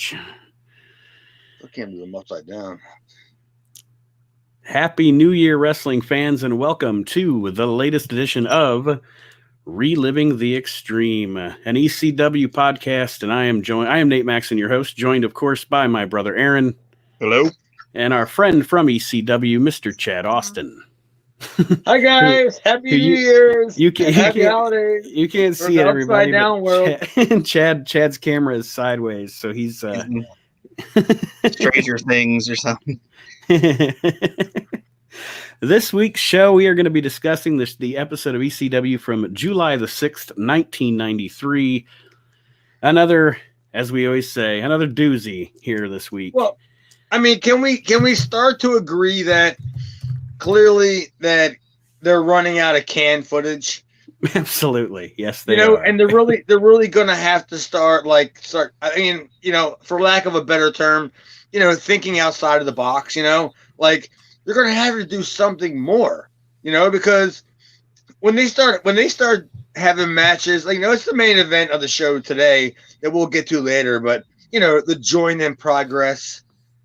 I can't do them upside down. Happy New Year, wrestling fans, and welcome to the latest edition of Reliving the Extreme, an ECW podcast. And I am Nate Maxon, your host, joined, of course, by my brother Aaron. Hello. And our friend from ECW, Mr. Chad Austin. Hi guys, Happy New Year's, Happy Holidays. You can't see it, everybody. Chad's camera is sideways, so he's Stranger Things or something. This week's show, we are going to be discussing the episode of ECW from July the 6th, 1993. Another, as we always say, another doozy here this week. Well, I mean, can we start to agree that clearly that they're running out of canned footage? Absolutely, yes, they are. And they're really going to have to start. I mean, for lack of a better term, thinking outside of the box. Like they're going to have to do something more. Because when they start having matches, it's the main event of the show today that we'll get to later. But the join in progress.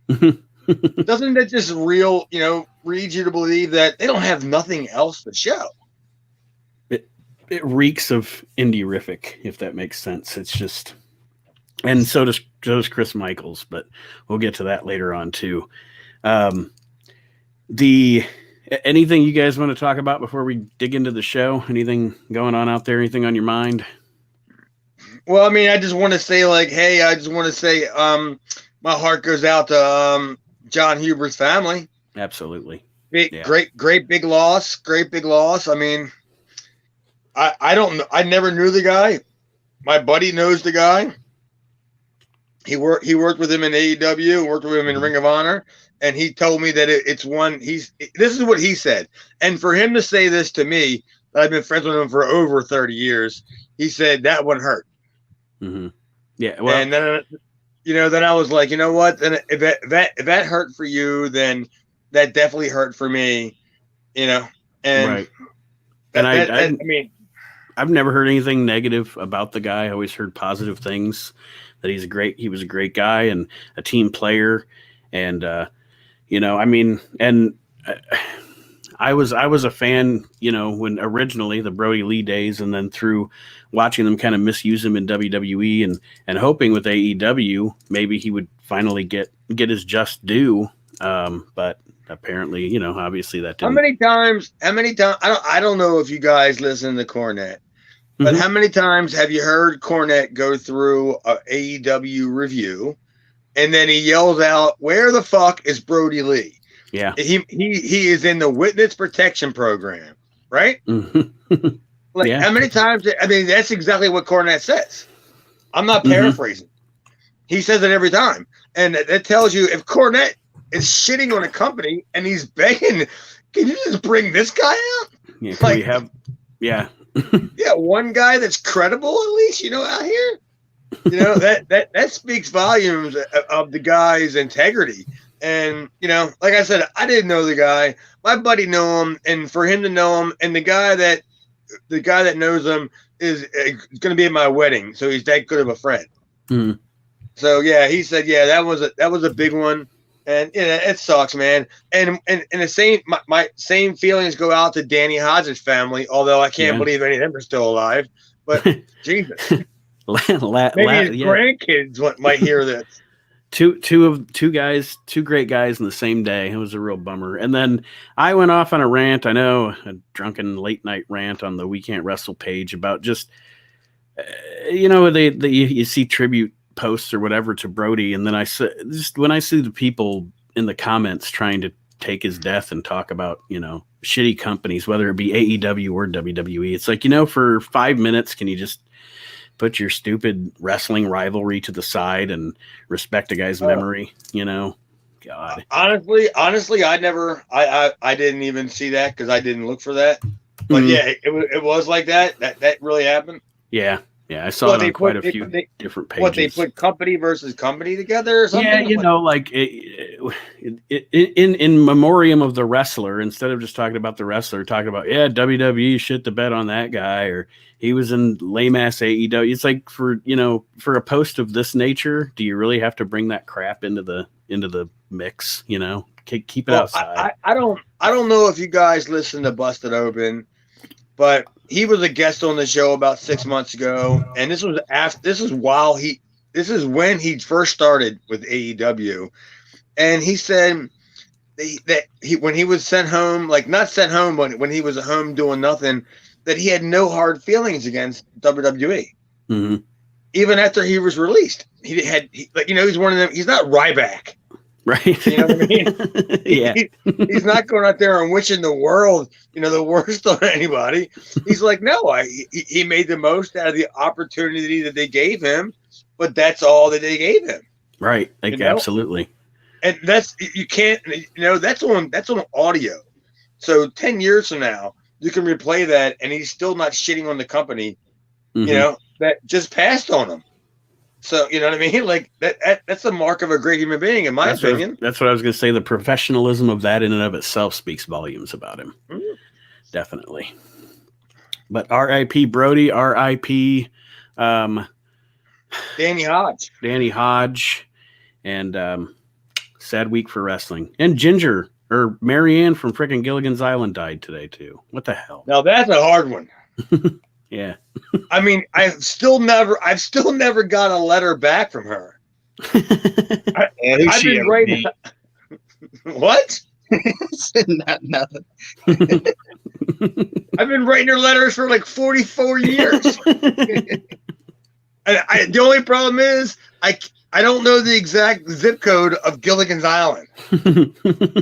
Doesn't that just lead you to believe that they don't have nothing else to show? It reeks of indie-rific, if that makes sense. It's just, and so does Chris Michaels, but we'll get to that later on too. Anything you guys want to talk about before we dig into the show? Anything going on out there? Anything on your mind? Well, I mean, I just want to say, my heart goes out to John Huber's family. Absolutely. Great big loss. I mean, I don't know. I never knew the guy. My buddy knows the guy. He worked with him in AEW, worked with him in Ring of Honor, and he told me that this is what he said. And for him to say this to me, that I've been friends with him for over 30 years, he said that one hurt. Mm-hmm. Yeah. Well, and then then I was like, you know what? Then if that hurt for you, then that definitely hurt for me. And right. I mean, I've never heard anything negative about the guy. I always heard positive things, that he was a great guy and a team player. And, I mean, and I was a fan, when originally the Brody Lee days, and then through watching them kind of misuse him in WWE and hoping with AEW, maybe he would finally get his just due. But apparently, obviously that didn't. How many times, I don't know if you guys listen to Cornette, but how many times have you heard Cornette go through a AEW review and then he yells out, "Where the fuck is Brody Lee?" Yeah. He is in the witness protection program, right? Mm-hmm. Yeah. How many times? I mean, that's exactly what Cornette says. I'm not paraphrasing. Mm-hmm. He says it every time. And that tells you if Cornette is shitting on a company and he's begging, can you just bring this guy out? Yeah. Yeah. Yeah, one guy that's credible at least, out here. That speaks volumes of the guy's integrity. And like I said, I didn't know the guy. My buddy knew him, and for him to know him, and the guy that knows him is going to be at my wedding, so he's that good of a friend. Mm. So yeah, he said, yeah, that was a big one. And it sucks, man. And the same my same feelings go out to Danny Hodges' family, although I can't believe any of them are still alive. But Jesus, maybe his grandkids might hear this. Two great guys in the same day. It was a real bummer. And then I went off on a rant. I know, a drunken late night rant on the We Can't Wrestle page about just you see tribute posts or whatever to Brody, and then when I see the people in the comments trying to take his death and talk about shitty companies, whether it be AEW or WWE, it's like, for 5 minutes, can you just put your stupid wrestling rivalry to the side and respect a guy's memory? God. Honestly, I didn't even see that because I didn't look for that. But yeah, it was like that. That really happened. Yeah. Yeah, I saw it on quite a few different pages. What, they put company versus company together or something? Yeah, like in memoriam of the wrestler, instead of just talking about the wrestler, talking about, WWE shit the bed on that guy, or he was in lame ass AEW. It's like, for a post of this nature, do you really have to bring that crap into the mix? Keep it outside. I don't know if you guys listen to Busted Open, but he was a guest on the show about 6 months ago, and this is when he first started with AEW, and he said that when he was sent home, like not sent home, but when he was at home doing nothing, that he had no hard feelings against WWE, even after he was released. He's one of them. He's not Ryback. Right. You know what I mean? Yeah. He's not going out there and wishing the world, the worst on anybody. He's like, no, he made the most out of the opportunity that they gave him, but that's all that they gave him. Right. Like, absolutely. And you can't, that's on audio. So 10 years from now, you can replay that and he's still not shitting on the company, that just passed on him. So, you know what I mean? Like that's the mark of a great human being, in my opinion. That's what I was going to say. The professionalism of that in and of itself speaks volumes about him. Definitely. But R.I.P. Brody, R.I.P. Danny Hodge, and sad week for wrestling. And Ginger, or Marianne from frickin' Gilligan's Island, died today too. What the hell? Now that's a hard one. Yeah. I mean, I've still never got a letter back from her. I've been writing. What? Not nothing. I've been writing her letters for like 44 years. And the only problem is I don't know the exact zip code of Gilligan's Island. You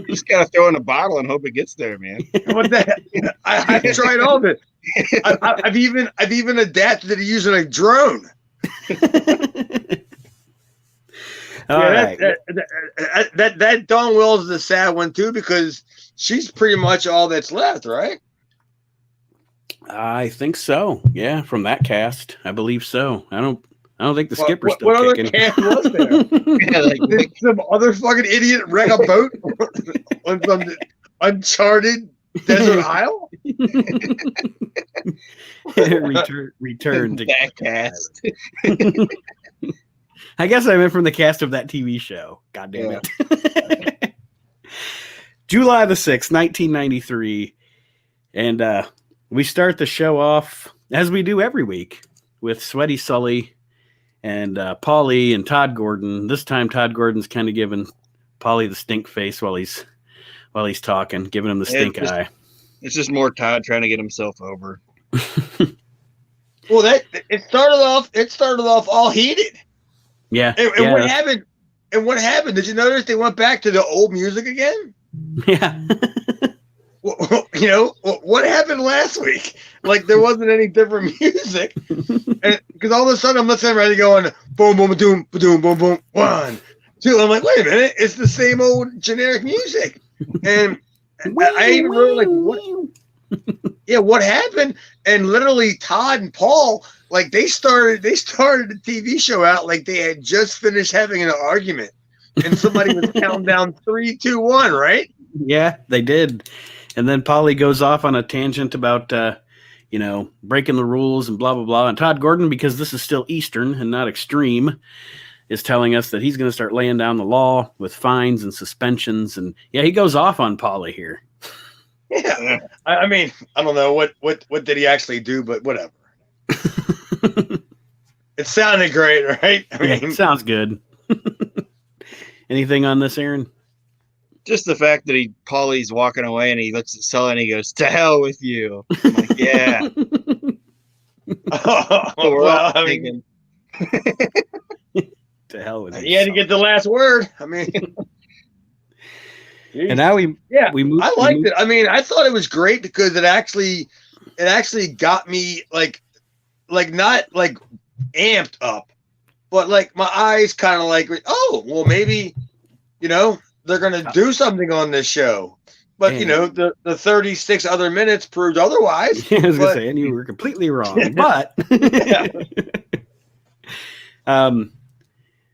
just gotta throw in a bottle and hope it gets there, man. What the? I've tried all of it. I've even adapted to using a drone. That Dawn Wells is a sad one too, because she's pretty much all that's left, right? I think so. Yeah, from that cast, I believe so. I don't think the skipper's still what kicking. What other cast was there? Did some other fucking idiot wreck a boat on some uncharted desert isle? Return to that cast. I guess I meant from the cast of that TV show. God damn it. July the 6th, 1993. And we start the show off, as we do every week, with Sweaty Sully and Paulie and Todd Gordon. This time Todd Gordon's kind of giving Paulie the stink face while he's talking, giving him the stink eye. It's just more Todd trying to get himself over. Well, it started off all heated. Yeah. And what happened? And what happened? Did you notice they went back to the old music again? Yeah. What happened last week? Like there wasn't any different music, because all of a sudden I'm listening, ready going boom, boom, boom, boom, boom, boom, 1, 2. I'm like, wait a minute, it's the same old generic music, and I even wrote like, what? Yeah, what happened? And literally, Todd and Paul, like they started the TV show out like they had just finished having an argument, and somebody was counting down 3, 2, 1, right? Yeah, they did. And then Paulie goes off on a tangent about, breaking the rules and blah, blah, blah. And Todd Gordon, because this is still Eastern and not extreme, is telling us that he's going to start laying down the law with fines and suspensions. And yeah, he goes off on Paulie here. Yeah. I mean, I don't know what did he actually do, but whatever. It sounded great, right? I mean, it sounds good. Anything on this, Aaron? Just the fact that Paulie's walking away and he looks at Sully and he goes, "To hell with you." I'm like, yeah. Well, I mean, to hell with you. He had to get the last word. I mean, and now we moved. I liked it. I mean, I thought it was great because it actually got me like not like amped up, but like my eyes kind of like, oh, well, maybe, they're going to do something on this show. But the 36 other minutes proved otherwise. I was gonna say, and you were completely wrong. But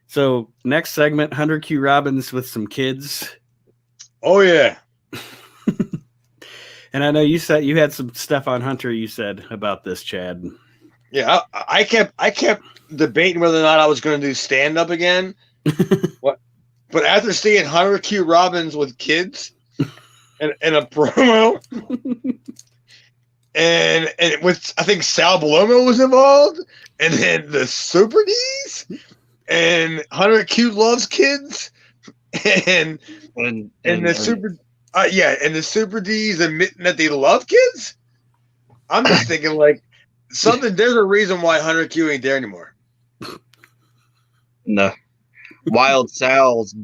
so next segment, Hunter Q. Robbins with some kids. Oh yeah. And I know you said you had some stuff on Hunter. You said about this, Chad. Yeah, I kept debating whether or not I was going to do stand up again. What? But after seeing Hunter Q. Robbins with kids and a promo, and with I think Sal Balomo was involved, and then the Super D's, and Hunter Q loves kids, and the Super and the Super D's admitting that they love kids. I'm just thinking like something. There's a reason why Hunter Q ain't there anymore. No, Wild Sal's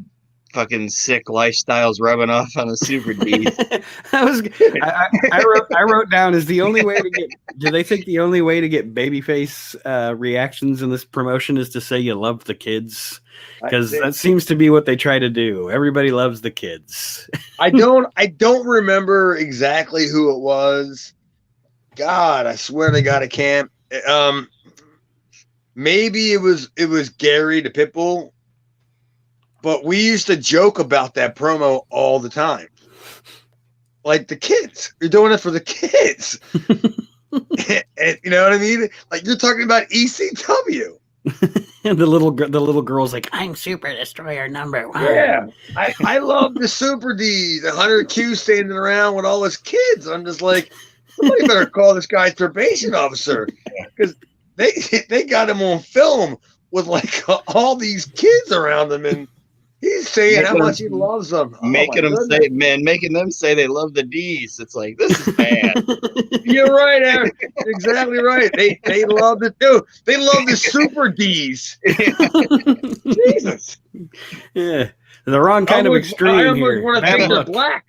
fucking sick lifestyles rubbing off on the Super D. I wrote down is the only way to get. Do they think the only way to get babyface reactions in this promotion is to say you love the kids? Because that seems to be what they try to do. Everybody loves the kids. I don't remember exactly who it was. God, I swear to God, I can't. Maybe it was Gary the Pitbull. But we used to joke about that promo all the time. Like the kids. You're doing it for the kids. And you know what I mean? Like you're talking about ECW. And the little girl's like, I'm Super Destroyer number 1. Yeah. I love the Super D, the 100 Q standing around with all his kids. I'm just like, somebody better call this guy probation officer. Because they got him on film with like all these kids around him, and he's saying how much he loves them. Making them say they love the D's. It's like, this is bad. You're right, Aaron. Exactly right. They love it too. They love the Super D's. Jesus. Yeah. The wrong kind of extreme here. I almost want to think they're black.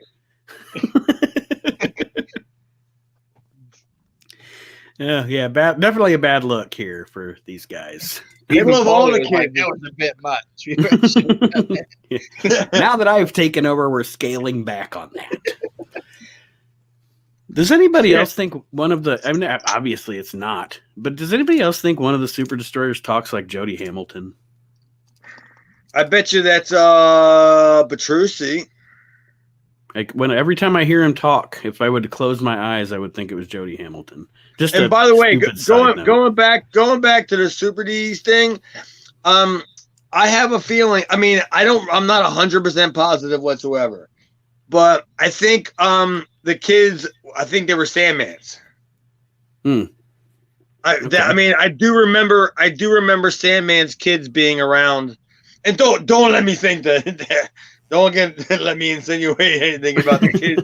Yeah, definitely a bad look here for these guys. They love all the kids. Like, that was a bit much. Now that I've taken over, we're scaling back on that. Does anybody else think one of the? I mean, obviously it's not. But does anybody else think one of the Super Destroyers talks like Jody Hamilton? I bet you that's Petrucci. Like every time I hear him talk, if I would close my eyes, I would think it was Jody Hamilton. And by the way, going back to the Super D's thing, I have a feeling. I mean, I'm not 100% positive whatsoever, but I think the kids. I think they were Sandmans. Okay. I mean, I do remember Sandman's kids being around, and don't let me think that. Don't let me insinuate anything about the kids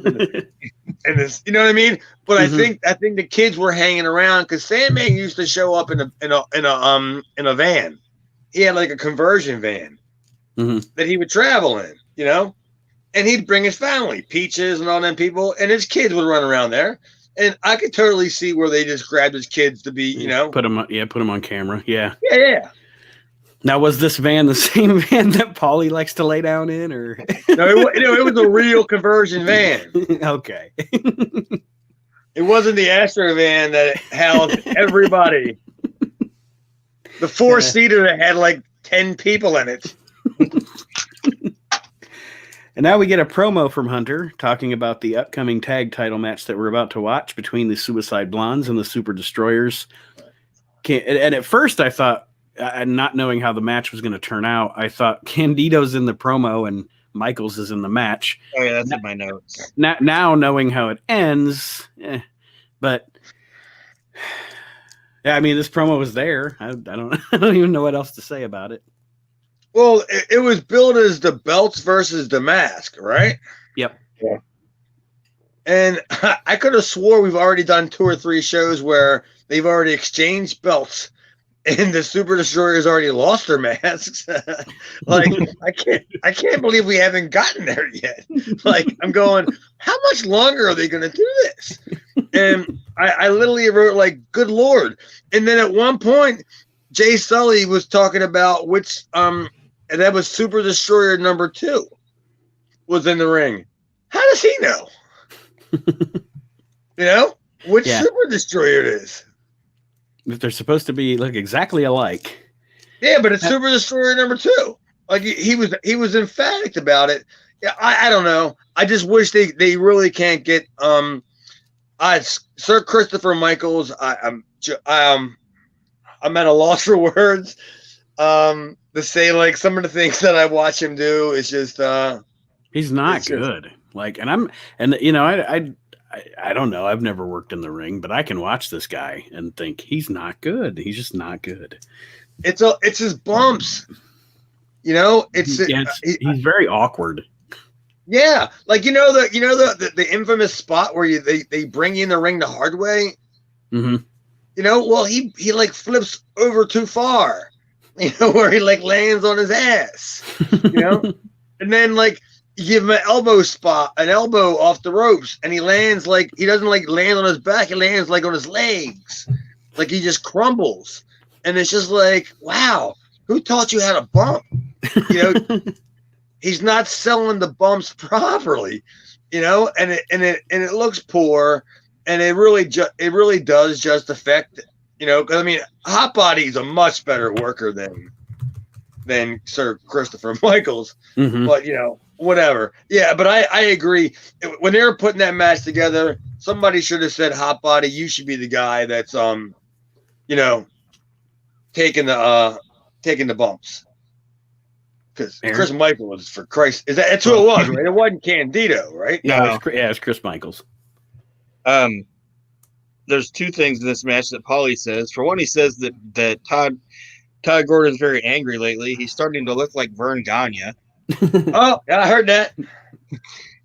and this. You know what I mean? But I think the kids were hanging around because Sandman used to show up in a van. He had like a conversion van that he would travel in. You know, and he'd bring his family, Peaches and all them people, and his kids would run around there. And I could totally see where they just grabbed his kids to be, put them on camera. Yeah. Yeah. Now, was this van the same van that Paulie likes to lay down in, or no? It was a real conversion van. Okay. It wasn't the Astro van that held everybody. The 4-seater that had like 10 people in it. And now we get a promo from Hunter talking about the upcoming tag title match that we're about to watch between the Suicide Blondes and the Super Destroyers. And at first I thought, not knowing how the match was going to turn out, I thought Candido's in the promo and Michaels is in the match. Oh yeah, that's in my notes. Now knowing how it ends, but yeah, I mean this promo was there. I don't even know what else to say about it. Well, it was billed as the belts versus the mask, right? Yep. Yeah. And I could have swore we've already done 2 or 3 shows where they've already exchanged belts. And the Super Destroyers already lost their masks. Like I can't believe we haven't gotten there yet. Like I'm going, how much longer are they going to do this? And I literally wrote like, good Lord. And then at one point, Jay Sully was talking about which and that was Super Destroyer number 2 was in the ring. How does he know? Which Super Destroyer it is. They're supposed to look exactly alike. Yeah, but it's Super Destroyer number 2. Like he was emphatic about it. Yeah, I don't know. I just wish they really can't get Sir Christopher Michaels. I'm at a loss for words. To say like some of the things that I watch him do is just he's not good. Like, I don't know. I've never worked in the ring, but I can watch this guy and think he's not good. He's just not good. It's his bumps. He's very awkward. Yeah, like the infamous spot where they bring you in the ring the hard way. Mm-hmm. Well he like flips over too far. Where he like lands on his ass. And then like you give him an elbow off the ropes, and he lands like he doesn't like land on his back. He lands like on his legs, like he just crumbles. And it's just like, wow, who taught you how to bump? He's not selling the bumps properly, and it looks poor, and it really does just affect, because I mean, Hot Body's a much better worker than Sir Christopher Michaels, mm-hmm. But whatever. Yeah, but I agree. When they were putting that match together, somebody should have said, Hot Body, you should be the guy that's taking the bumps. Because Chris Michaels, for Christ, that's who it was, right? It wasn't Candido, right? No, it's Chris Michaels. There's two things in this match that Paulie says. For one, he says that Todd Gordon's very angry lately. He's starting to look like Vern Gagne. Oh, yeah, I heard that.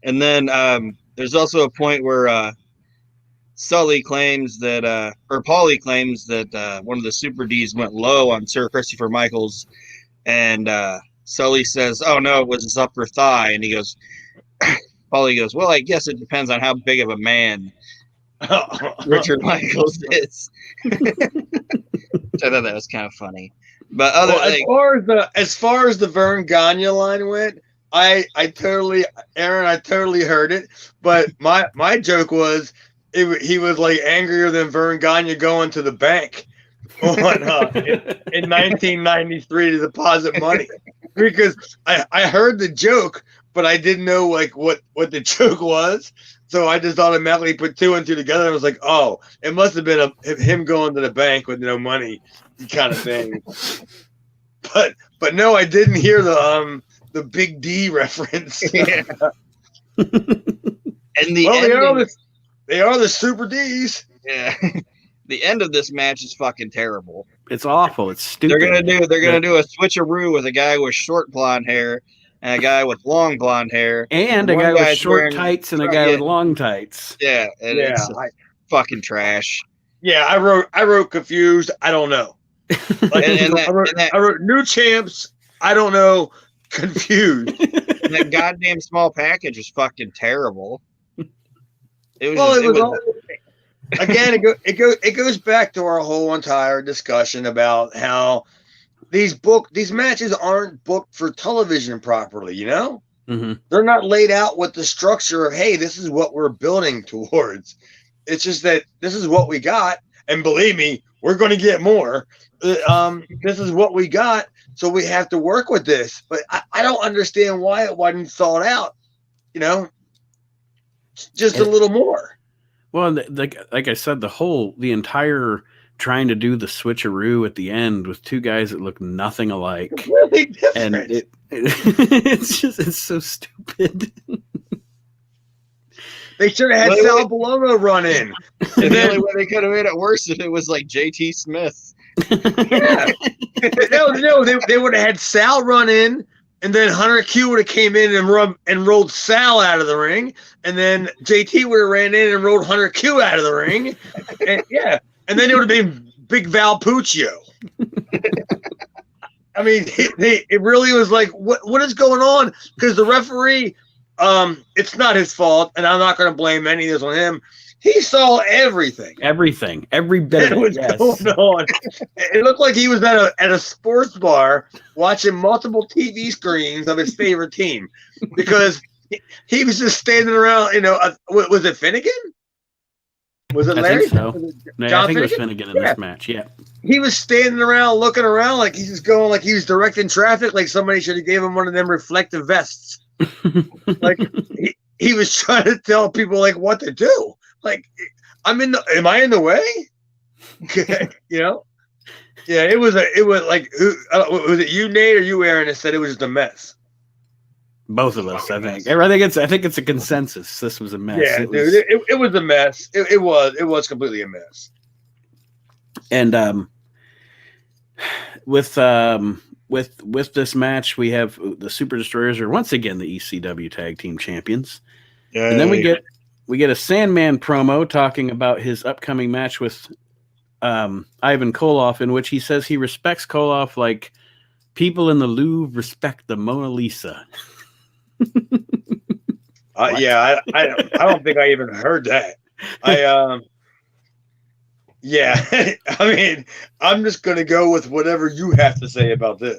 And then there's also a point where Paulie claims that one of the Super Ds went low on Sir Christopher Michaels, and Sully says, "Oh no, it was his upper thigh," and he goes, Paulie goes, "Well, I guess it depends on how big of a man Richard Michaels is." I thought that was kind of funny. But as far as the Vern Gagne line went, I totally heard it. But my joke was he was like angrier than Vern Gagne going to the bank in 1993 to deposit money, because I heard the joke, but I didn't know like what the joke was. So I just automatically put 2 and 2 together. And I was like, oh, it must have been him going to the bank with no money kind of thing. But no, I didn't hear the Big D reference. Yeah. And they are the Super Ds. Yeah. The end of this match is fucking terrible. It's awful. It's stupid. They're gonna do a switcheroo with a guy with short blonde hair and a guy with long blonde hair, and a guy with short tights and a guy with long tights. Yeah, it's fucking trash. Yeah, I wrote confused. I don't know. Like, I wrote new champs. I don't know. Confused. And that goddamn small package was fucking terrible. It goes back to our whole entire discussion about how these matches aren't booked for television properly, Mm-hmm. They're not laid out with the structure of, hey, this is what we're building towards. It's just that this is what we got, and believe me, we're going to get more. This is what we got, so we have to work with this. But I don't understand why it wasn't thought out, just a little more. Well, like I said, the entire trying to do the switcheroo at the end with 2 guys that look nothing alike. It's really different. And it's so stupid. They should have had Sal Bologna run in. And the only way they could have made it worse if it was like JT Smith. Yeah. No, they would have had Sal run in, and then Hunter Q would have came in and rolled Sal out of the ring, and then JT would have ran in and rolled Hunter Q out of the ring, and then it would have been Big Val Puccio. I mean, it really was like, what is going on? Because the referee, it's not his fault, and I'm not going to blame any of this on him. He saw everything. Every bit of it was going on. It looked like he was at a sports bar watching multiple TV screens of his favorite team, because he was just standing around. Was it Finnegan? Was it Larry? I think so. I think it was Finnegan in this match. Yeah. He was standing around, looking around like he's just going like he was directing traffic, like somebody should have gave him one of them reflective vests. Like he was trying to tell people like what to do. Like, am I in the way? Yeah, it was like was it you, Nate, or you, Aaron, that said it was just a mess? Both of us, I think. I think it's a consensus. This was a mess. Yeah, it was a mess. It was completely a mess. And with this match, we have the Super Destroyers are once again the ECW Tag Team Champions. Yay. And then we get a Sandman promo talking about his upcoming match with Ivan Koloff, in which he says he respects Koloff like people in the Louvre respect the Mona Lisa. Yeah, I don't think I even heard that. Yeah, I mean, I'm just gonna go with whatever you have to say about this.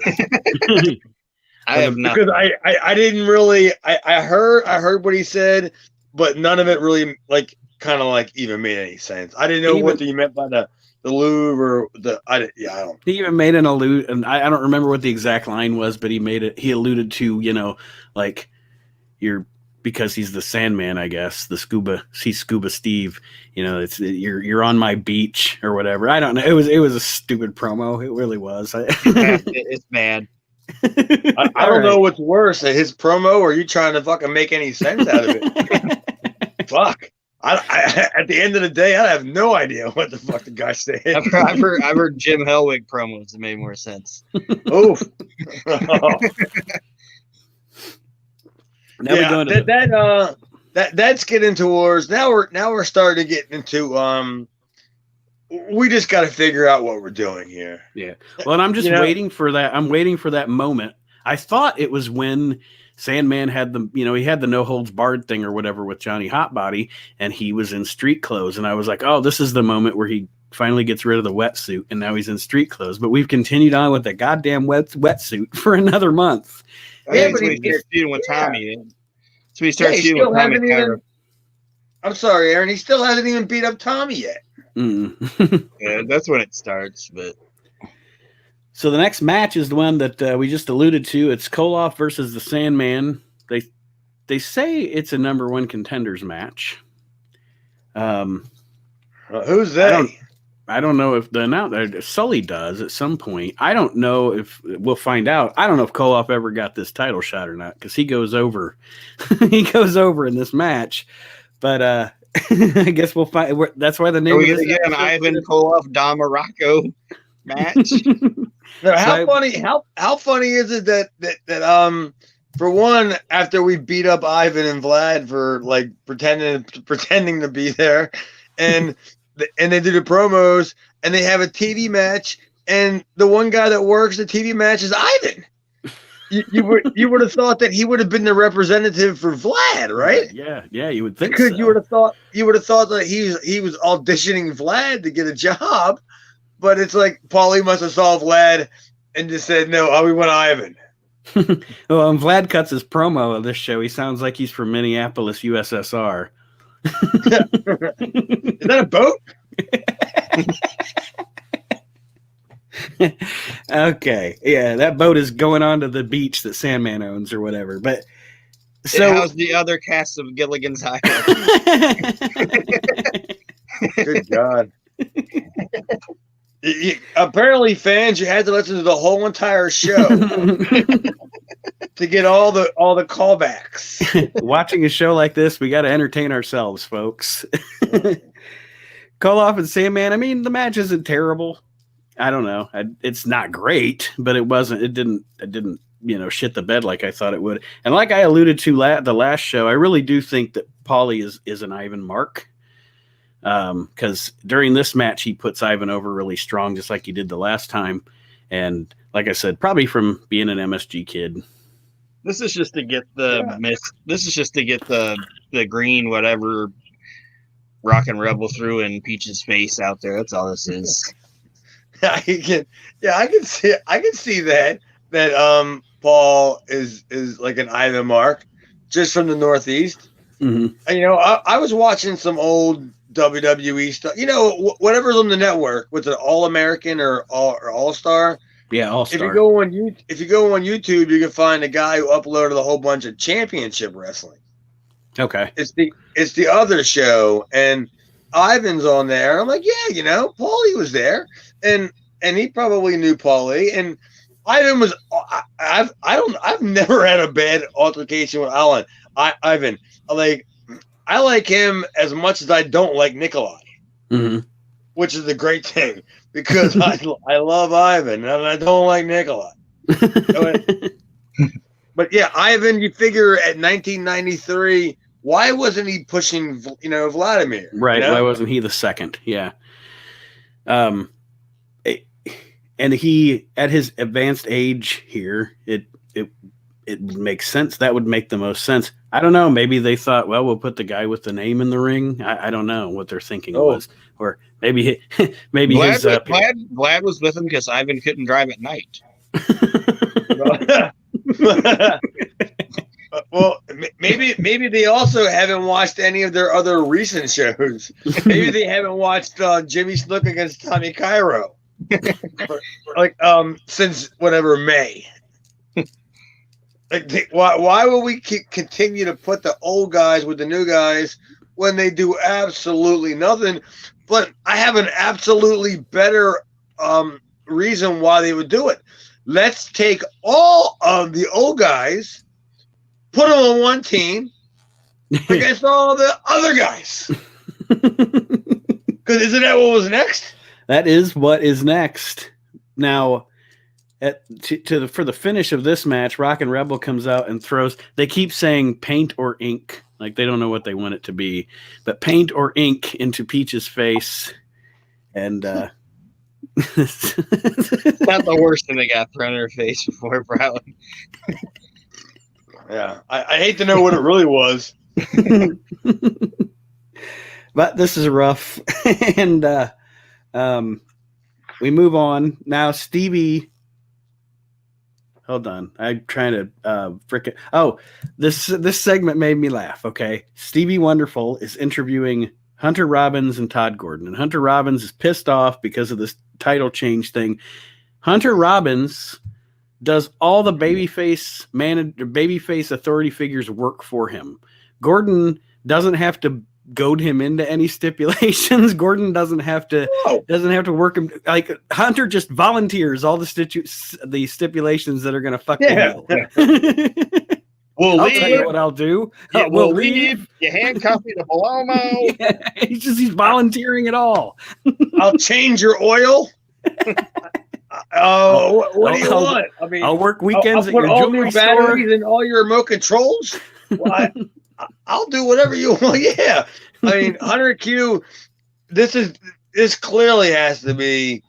I have not, because I didn't really I heard what he said, but none of it really kind of even made any sense. I didn't know what he meant by the Louvre or I don't. He even made an allude, and I don't remember what the exact line was, but he alluded to you're, because he's the Sandman, I guess, he's Scuba Steve, it's you're on my beach or whatever. I don't know. It was a stupid promo. It really was. It's bad. I don't know what's worse, his promo or you trying to fucking make any sense out of it. Fuck. At the end of the day, I have no idea what the fuck the guy's saying. I've heard Jim Hellwig promos that made more sense. Oof. Now we go into that's getting towards now we're starting to get into we just got to figure out what we're doing here. Yeah. Well, and I'm just waiting for that. I'm waiting for that moment. I thought it was when Sandman had he had the no holds barred thing or whatever with Johnny Hotbody, and he was in street clothes, and I was like, oh, this is the moment where he finally gets rid of the wetsuit, and now he's in street clothes. But we've continued on with the goddamn wetsuit for another month. Yeah, but he starts feuding with Tommy. So he starts feuding with Tommy. I'm sorry, Aaron. He still hasn't even beat up Tommy yet. Yeah, that's when it starts. But so the next match is the one that we just alluded to. It's Koloff versus the Sandman. They say it's a number one contenders match. Who's that? I don't know if the announcer Sully does at some point. I don't know if we'll find out. I don't know if Koloff ever got this title shot or not, because he goes over. He goes over in this match, but I guess we'll find. That's why the name. Are we gonna get an Ivan Koloff Don Morocco match? No, how funny is it that for one, after we beat up Ivan and Vlad for pretending to be there, and they do the promos, and they have a TV match, and the one guy that works the TV match is Ivan. You would have thought that he would have been the representative for Vlad, right? Yeah, you would think. Because so. you would have thought that he was auditioning Vlad to get a job, but it's like Paulie must have saw Vlad and just said, "No, we want Ivan." Well, when Vlad cuts his promo of this show, he sounds like he's from Minneapolis, USSR. Is that a boat? Okay, yeah, that boat is going on to the beach that Sandman owns or whatever. But so how's the other cast of Gilligan's Island? Good God. Apparently, fans, you had to listen to the whole entire show to get all the callbacks. Watching a show like this, we got to entertain ourselves, folks. Koloff and Sandman. I mean, the match isn't terrible. I don't know. It's not great, but it wasn't. It didn't. Shit the bed like I thought it would. And like I alluded to the last show, I really do think that Paulie is an Ivan mark. Because during this match, he puts Ivan over really strong, just like he did the last time. And like I said, probably from being an MSG kid. This is just to get This is just to get the green whatever Rockin' Rebel threw in Peach's face out there. That's all this is. I can see that Paul is like an Ivan mark. just from the Northeast. Mm-hmm. And, I was watching some old WWE stuff. Whatever's on the network, with an All American or All Star. Yeah, All Star. If you go on YouTube, you can find a guy who uploaded a whole bunch of championship wrestling. Okay. It's the other show, and Ivan's on there. I'm like, yeah, Paulie was there, and he probably knew Paulie. And Ivan was. I've never had a bad altercation with Ivan. I like him as much as I don't like Nikolai, which is a great thing because I love Ivan and I don't like Nikolai. But yeah, Ivan, you figure at 1993, why wasn't he pushing, Vladimir? Right. Why wasn't he the second? Yeah. And he, at his advanced age here, it makes sense. That would make the most sense. I don't know. Maybe they thought, well, we'll put the guy with the name in the ring. I don't know what their thinking was. Or maybe Vlad was with him because Ivan couldn't drive at night. Well, maybe they also haven't watched any of their other recent shows. Maybe they haven't watched Jimmy Snook against Tommy Cairo, since whatever May. Why will we continue to put the old guys with the new guys when they do absolutely nothing? But I have an absolutely better reason why they would do it. Let's take all of the old guys, put them on one team against all the other guys. Because isn't that what was next? That is what is next. Now, for the finish of this match, Rockin' Rebel comes out and throws. They keep saying paint or ink, like they don't know what they want it to be, but paint or ink into Peach's face, and it's not the worst thing they got thrown in her face before Browning. Yeah, I hate to know what it really was, but this is rough, and we move on now. Stevie. Hold on. I'm trying to this segment made me laugh. Okay. Stevie Wonderful is interviewing Hunter Robbins and Todd Gordon. And Hunter Robbins is pissed off because of this title change thing. Hunter Robbins does all the babyface authority figures work for him. Gordon doesn't have to goad him into any stipulations. Gordon doesn't have to work him. Like Hunter just volunteers all the stipulations that are going to fuck him. I'll tell you what I'll do. Yeah, we'll leave. You handcuff me to Palomo. Yeah, he's volunteering it all. I'll change your oil. What do you want? I mean, I'll work weekends at your all jewelry store and all your remote controls. Well, I'll do whatever you want. Yeah, I mean, Hunter Q. This clearly has to be,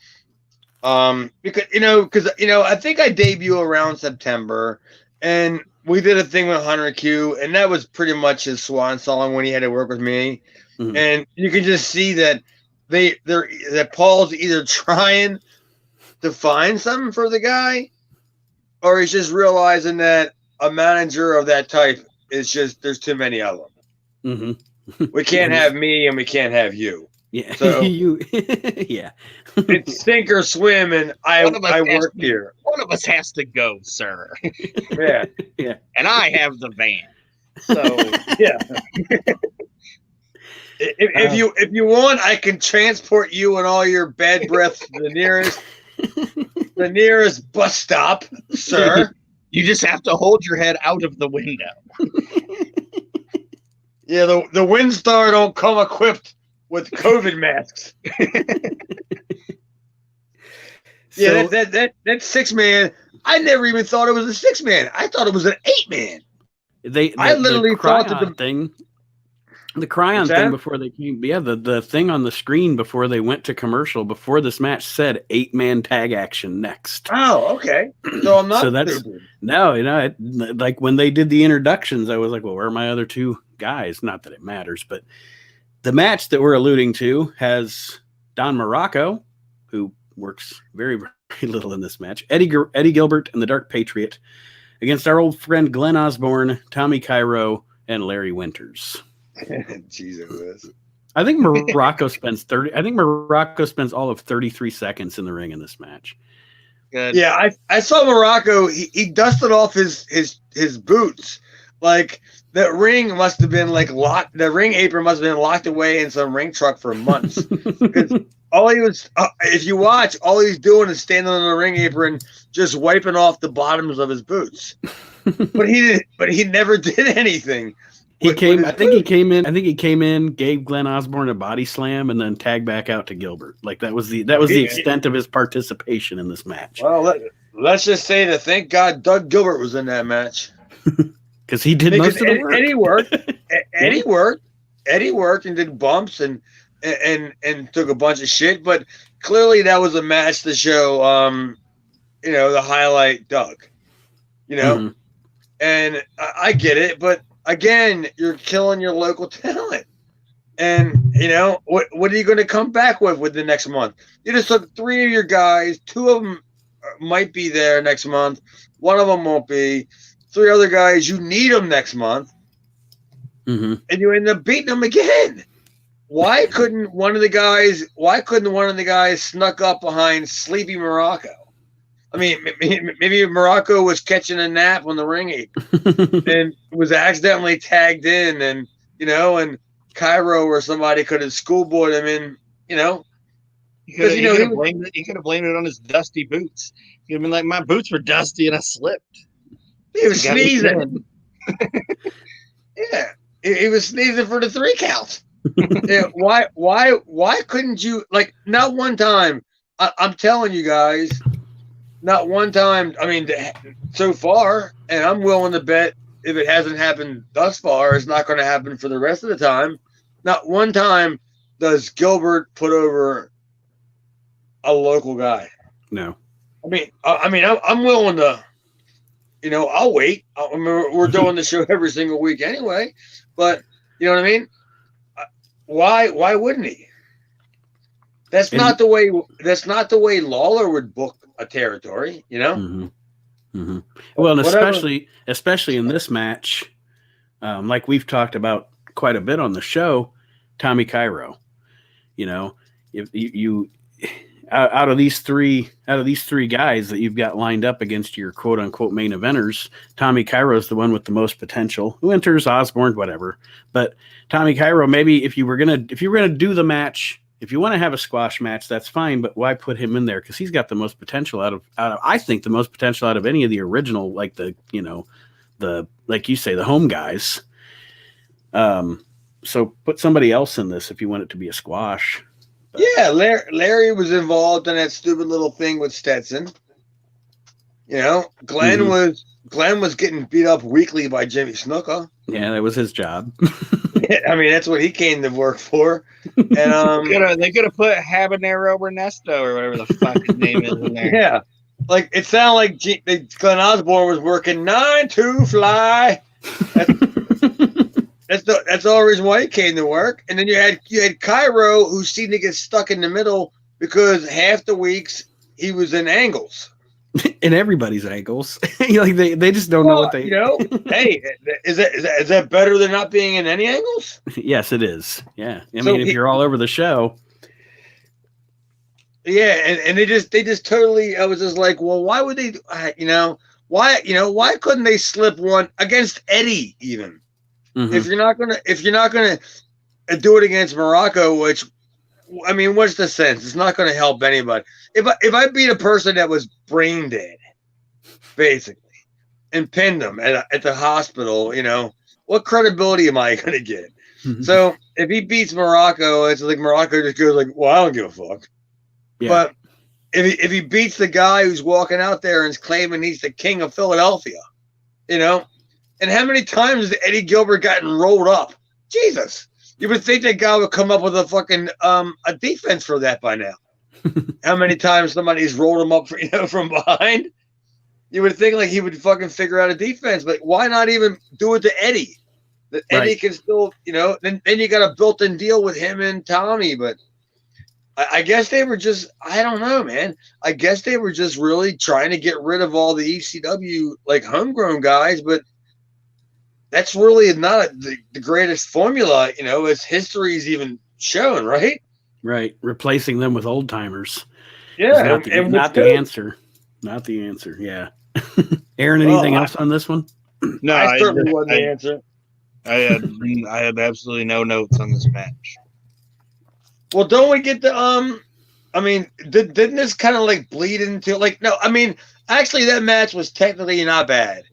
because I think I debut around September, and we did a thing with Hunter Q, and that was pretty much his swan song when he had to work with me, and you can just see that that Paul's either trying to find something for the guy, or he's just realizing that a manager of that type is just there's too many of them. We can't have me and we can't have you. Yeah. So yeah. It's sink or swim, and I work here. One of us has to go, sir. Yeah. Yeah. And I have the van. So yeah. If you want, I can transport you and all your bad breath to the nearest bus stop, sir. You just have to hold your head out of the window. Yeah, the Windstar don't come equipped with COVID masks. Yeah, that 6-man. I never even thought it was a 6-man. I thought it was an 8-man. I literally thought that the Cryon thing before they came. Yeah, the thing on the screen before they went to commercial before this match said 8-man tag action next. Oh, okay. So I'm not. So that's stupid. No, like when they did the introductions, I was like, well, where are my other two guys? Not that it matters, but the match that we're alluding to has Don Morocco, who works very, very little in this match, Eddie Gilbert and the Dark Patriot against our old friend Glenn Osborne, Tommy Cairo, and Larry Winters. Jesus. I think Morocco spends all of 33 seconds in the ring in this match. Good. Yeah, I saw Morocco. He dusted off his boots. Like that ring must have been like locked. The ring apron must have been locked away in some ring truck for months. Because all he was, if you watch, all he's doing is standing on the ring apron, just wiping off the bottoms of his boots. But he never did anything. I think he came in, gave Glenn Osborne a body slam, and then tagged back out to Gilbert. Like that was the extent of his participation in this match. Well, let's just say that thank God Doug Gilbert was in that match. Because he did most of the work. Eddie worked and did bumps and took a bunch of shit. But clearly that was a match to show, the highlight Doug. And I get it, but again, you're killing your local talent. And what are you going to come back with the next month? You just took 3 of your guys. 2 of them might be there next month. 1 of them won't be. 3 other guys, you need them next month. Mm-hmm. And you end up beating them again. Why couldn't one of the guys snuck up behind Sleepy Morocco? I mean, maybe Morocco was catching a nap on the ring apron and was accidentally tagged in, and Cairo or somebody could have schoolboyed him in. He could have blamed it on his dusty boots. He'd have been like, "My boots were dusty and I slipped." He was sneezing. Yeah, he was sneezing for the 3 count. Yeah, why couldn't you, like, not one time? I'm telling you guys, not one time. I mean, so far, and I'm willing to bet if it hasn't happened thus far, it's not going to happen for the rest of the time. Not one time does Gilbert put over a local guy. No. I'm willing to. I'll wait. We're doing the show every single week anyway, but you know what I mean? Why wouldn't he? That's not the way Lawler would book a territory, Mm-hmm. Mm-hmm. Well, and especially in this match, like we've talked about quite a bit on the show, Tommy Cairo. If you out of these three guys that you've got lined up against your quote unquote main eventers, Tommy Cairo is the one with the most potential. Winters, Osborne, whatever. But Tommy Cairo, maybe if you were gonna do the match, if you want to have a squash match, that's fine. But why put him in there? Because he's got the most potential out of I think the most potential out of any of the original, like the like you say, the home guys. So put somebody else in this if you want it to be a squash. Yeah, Larry was involved in that stupid little thing with Stetson. Glenn was getting beat up weekly by Jimmy Snuka. Yeah, that was his job. I mean, that's what he came to work for. And they could have put Habanero Ernesto or whatever the fuck his name is in there. Yeah, like it sounded like Glenn Osborne was working 9 to fly. That's the only reason why he came to work. And then you had Cairo, who seemed to get stuck in the middle because half the weeks he was in angles. In everybody's ankles. Like they just don't know what they Hey, is that better than not being in any angles? Yes, it is. Yeah. I mean, if you're all over the show. Yeah, and they just totally, I was just like, well, why would they why couldn't they slip one against Eddie even? Mm-hmm. If you're not gonna do it against Morocco, which, I mean, what's the sense? It's not gonna help anybody. If I beat a person that was brain dead, basically, and pinned them at the hospital, what credibility am I gonna get? Mm-hmm. So if he beats Morocco, it's like Morocco just goes like, well, I don't give a fuck. Yeah. But if he beats the guy who's walking out there and is claiming he's the king of Philadelphia, and how many times has Eddie Gilbert gotten rolled up? Jesus. You would think that guy would come up with a fucking a defense for that by now. How many times somebody's rolled him up from behind? You would think like he would fucking figure out a defense, but why not even do it to Eddie? That Eddie can still, then you got a built-in deal with him and Tommy, but I guess they were just, I don't know, man. I guess they were just really trying to get rid of all the ECW like homegrown guys, but that's really not the greatest formula, as history's even shown, right? Right. Replacing them with old timers is Yeah, not the answer. Not the answer. Yeah. Aaron, anything else on this one? No, I certainly wasn't the answer. I had absolutely no notes on this match. Well, don't we get the I mean, didn't this kind of like bleed into like no? I mean, actually, that match was technically not bad.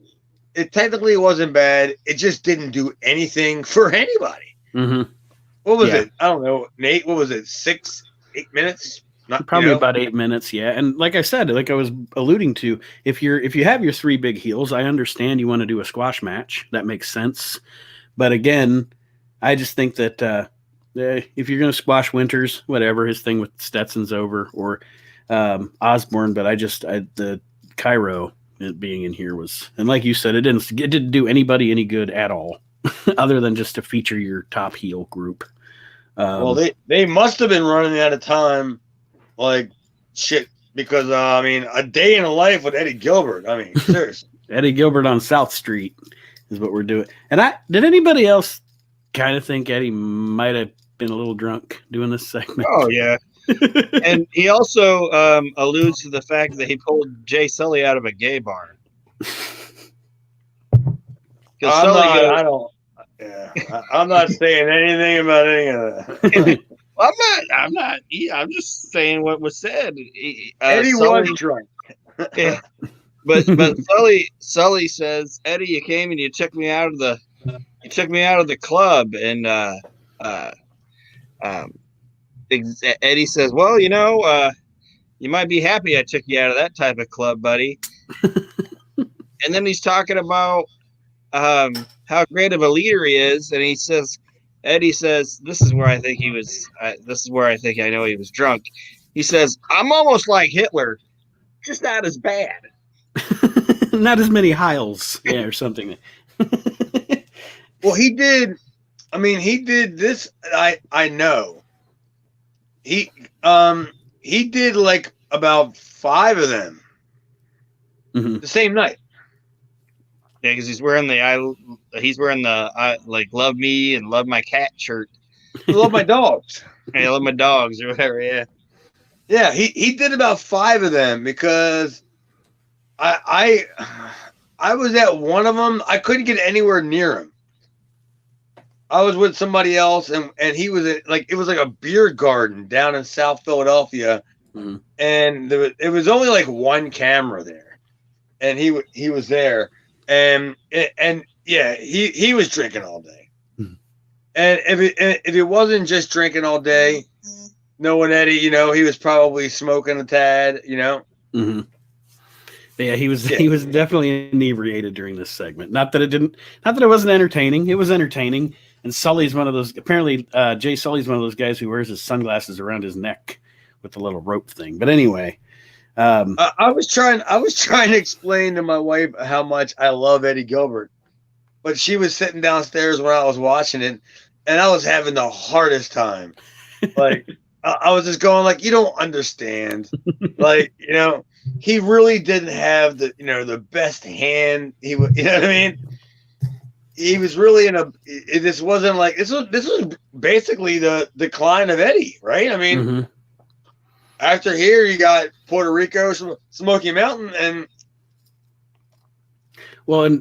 It technically wasn't bad. It just didn't do anything for anybody. Mm-hmm. What was it? I don't know, Nate. What was it? 8 minutes? Probably about 8 minutes. Yeah, and like I said, like I was alluding to, if you have your 3 big heels, I understand you want to do a squash match. That makes sense. But again, I just think that if you're going to squash Winters, whatever, his thing with Stetson's over, or Osborne, but the Cairo being in here was, and like you said, it didn't do anybody any good at all, other than just to feature your top heel group. Well, they must have been running out of time, like shit, because I mean, a day in a life with Eddie Gilbert. I mean, seriously, Eddie Gilbert on South Street is what we're doing. And did anybody else kind of think Eddie might have been a little drunk doing this segment? Oh yeah. And he also alludes to the fact that he pulled Jay Sully out of a gay bar. I'm not saying anything about any of that. Well, I'm not. I'm just saying what was said. Eddie was drunk. Yeah. But Sully says, Eddie, you came and you took me out of the club, and Eddie says, well, you might be happy I took you out of that type of club, buddy. And then he's talking about how great of a leader he is, and Eddie says, this is where I think he was. This is where I think I know he was drunk. He says, I'm almost like Hitler, just not as bad. Not as many Heils, yeah, or something. Well, he did. I mean, he did this. I know. He did like about 5 of them the same night. Yeah, because he's wearing the like love me and love my cat shirt. Love my dogs. I love my dogs or whatever. Yeah. Yeah, he did about 5 of them because I was at one of them. I couldn't get anywhere near him. I was with somebody else, and he was it was like a beer garden down in South Philadelphia, and it was only like one camera there, and he was there, and yeah, he was drinking all day, and if it wasn't just drinking all day, knowing Eddie, he was probably smoking a tad, Mm-hmm. Yeah, he was definitely inebriated during this segment. Not that it wasn't entertaining. It was entertaining. And Sully's one of those. Apparently, Jay Sully's one of those guys who wears his sunglasses around his neck with the little rope thing. But anyway, I was trying to explain to my wife how much I love Eddie Gilbert, but she was sitting downstairs when I was watching it, and I was having the hardest time. Like I was just going like, you don't understand, like he really didn't have the best hand. He would, you know what I mean? He was really this was basically the decline of Eddie, right? I mean, after here you got Puerto Rico, Smoky Mountain, and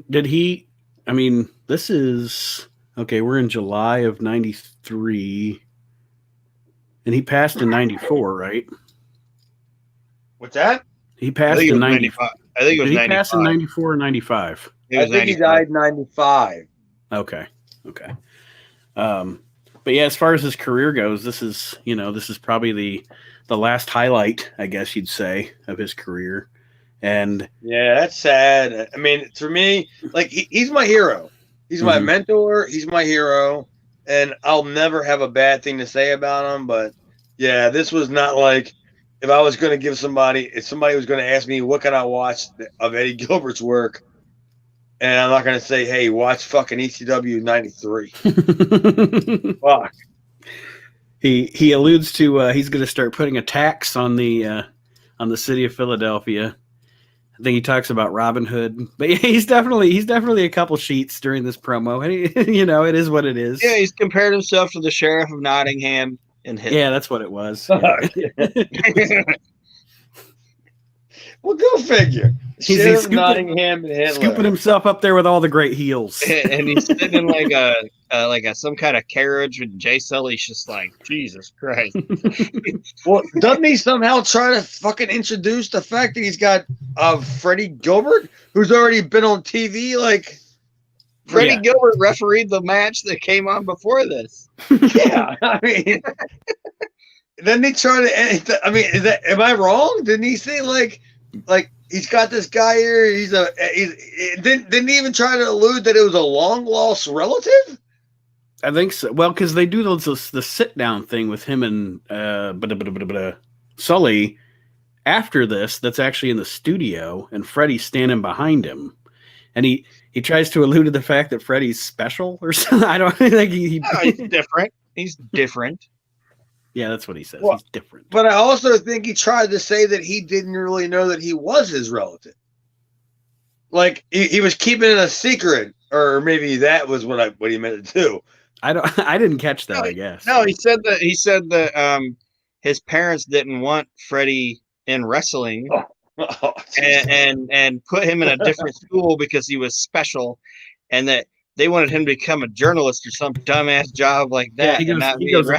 did he? I mean, this is okay. We're in July of '93, and he passed in '94, right? What's that? He passed in '95. I think it was 95. Did he pass in '94 or '95? I think he died in '95. Okay. But yeah, as far as his career goes, this is probably the last highlight, I guess you'd say, of his career. And yeah, that's sad. I mean, for me, like he's my hero. He's my mentor. He's my hero, and I'll never have a bad thing to say about him. But yeah, this was not like if I was going to give if somebody was going to ask me what can I watch of Eddie Gilbert's work. And I'm not going to say, hey, watch fucking ECW 93. Fuck. He alludes to he's going to start putting a tax on the city of Philadelphia. I think he talks about Robin Hood, but he's definitely a couple sheets during this promo, and it is what it is. Yeah, he's compared himself to the sheriff of Nottingham and Hitler. Yeah, that's what it was. Yeah. Well, go figure. He's Nottingham and Hitler. Scooping himself up there with all the great heels, and he's sitting in like a some kind of carriage, and Jay Sully's just like, Jesus Christ. Well, doesn't he somehow try to fucking introduce the fact that he's got Freddie Gilbert, who's already been on TV? Like, Freddie Gilbert refereed the match that came on before this. Yeah, I mean, then they try to. I mean, am I wrong? Didn't he say like he's got this guy here? Didn't he even try to allude that it was a long lost relative? I think so. Well, because they do the sit down thing with him and Sully after this. That's actually in the studio, and Freddie's standing behind him, and he tries to allude to the fact that Freddie's special or something. I don't think he's different. He's different. Yeah, that's what he says. Well, he's different. But I also think he tried to say that he didn't really know that he was his relative. Like he was keeping it a secret, or maybe that was what he meant to do. I didn't catch that. I guess. No, he said that his parents didn't want Freddie in wrestling, and put him in a different school because he was special, and that they wanted him to become a journalist or some dumbass job like that. Yeah, he goes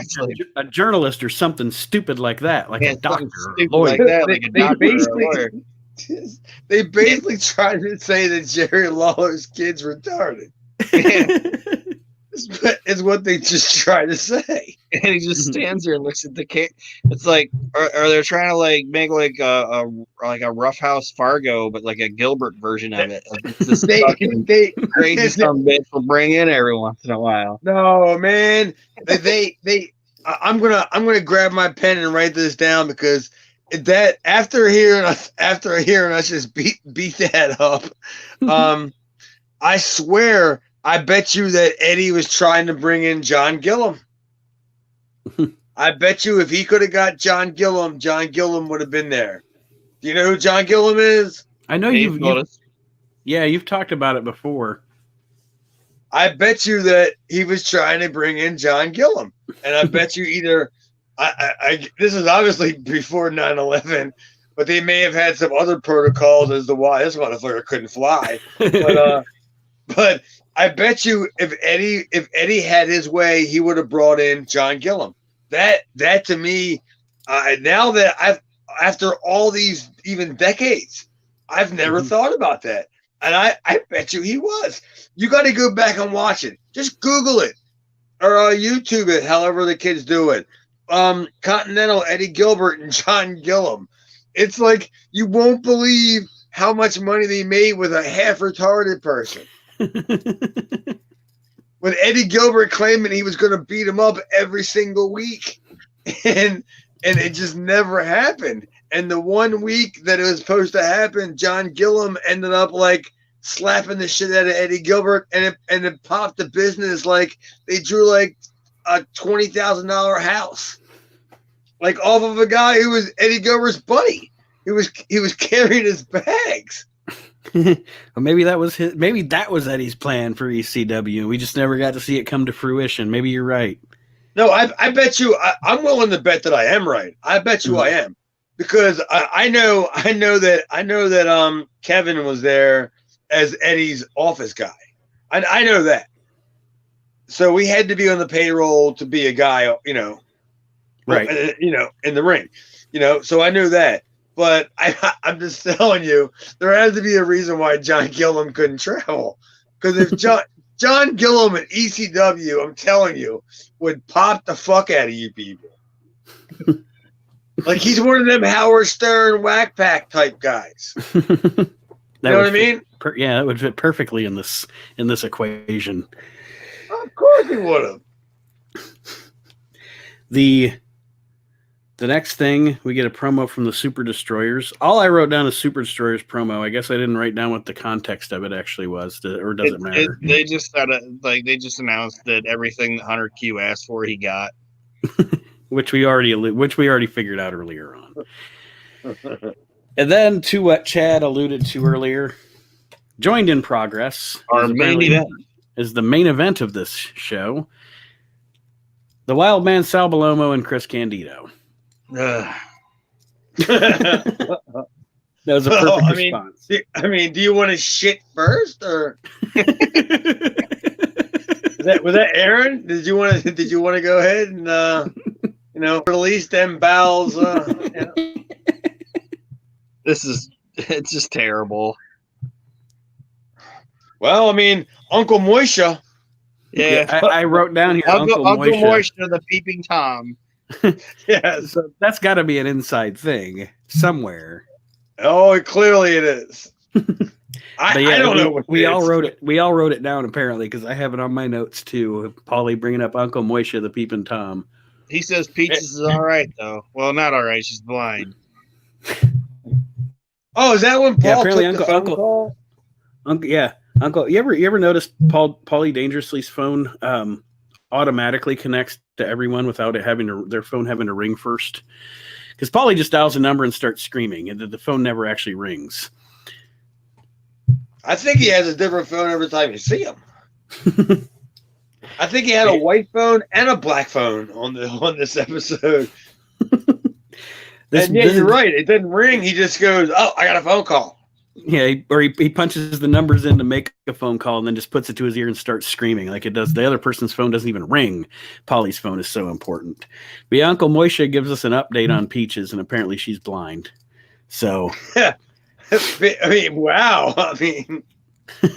a journalist or something stupid like that, like a doctor or a lawyer. Like that, like a doctor or a lawyer. They basically tried to say that Jerry Lawler's kid's retarded. Is what they just try to say. And he just stands there and looks at the kid. It's like, are they trying to like make like a Rough House Fargo, but like a Gilbert version of it? Like it's this crazy some bitch will bring in every once in a while. No, man. I'm gonna grab my pen and write this down, because that after hearing us just beat that up, I swear. I bet you that Eddie was trying to bring in John Gillum. I bet you if he could have got John Gillum would have been there. Do you know who John Gillum is? I know you've talked about it before. I bet you that he was trying to bring in John Gillum. And I bet you either this is obviously before 9/11, but they may have had some other protocols as to why this motherfucker couldn't fly. But I bet you if Eddie had his way, he would have brought in John Gillum. That to me, now that after all these even decades, I've never thought about that. And I bet you he was. You got to go back and watch it. Just Google it or YouTube it, however the kids do it. Continental Eddie Gilbert and John Gillum. It's like you won't believe how much money they made with a half retarded person. With Eddie Gilbert claiming he was going to beat him up every single week, and it just never happened. And the 1 week that it was supposed to happen, John Gillum ended up like slapping the shit out of Eddie Gilbert, and it popped the business. Like they drew like a $20,000 house, like off of a guy who was Eddie Gilbert's buddy. He was carrying his bags. Or maybe that was Eddie's plan for ECW. We just never got to see it come to fruition. Maybe you're right. No, I bet you. I'm willing to bet that I am right. I bet you I am, because I know that Kevin was there as Eddie's office guy. I know that. So we had to be on the payroll to be a guy, right? In the ring, So I knew that. But I'm just telling you, there has to be a reason why John Gillum couldn't travel. Because if John Gillum at ECW, I'm telling you, would pop the fuck out of you people. Like he's one of them Howard Stern whack pack type guys. You know what I mean? That would fit perfectly in this equation. Of course he would have. The next thing, we get a promo from the Super Destroyers. All I wrote down is Super Destroyers promo. I guess I didn't write down what the context of it actually was, or does it matter? They just announced that everything that Hunter Q asked for, he got. which we already figured out earlier on. And then to what Chad alluded to earlier, joined in progress. Our main event is the main event of this show. The Wild Man Sal Bellomo and Chris Candido. That was a perfect response. Do you want to shit first, or was that Aaron? Did you want to go ahead and release them bowels? It's just terrible. Well, Uncle Moisha. Yeah, I wrote down here Uncle Moisha, the peeping Tom. Yeah, so that's got to be an inside thing somewhere. Oh, clearly it is. I don't know what we all wrote it. We all wrote it down apparently because I have it on my notes too. Paulie bringing up Uncle Moisha, the peeping Tom. He says Peaches is all right though. Well, not all right. She's blind. Oh, is that when Paul took the phone call? Uncle. You ever noticed Paulie Dangerously's phone automatically connects to everyone without it their phone having to ring first? Because Paulie just dials a number and starts screaming, and the phone never actually rings. I think he has a different phone every time you see him. I think he had a white phone and a black phone on this episode. You're right. It didn't ring. He just goes, "Oh, I got a phone call." Yeah, or he punches the numbers in to make a phone call and then just puts it to his ear and starts screaming like it does. The other person's phone doesn't even ring. Paulie's phone is so important. But yeah, Uncle Moisha gives us an update on Peaches, and apparently she's blind. So, wow.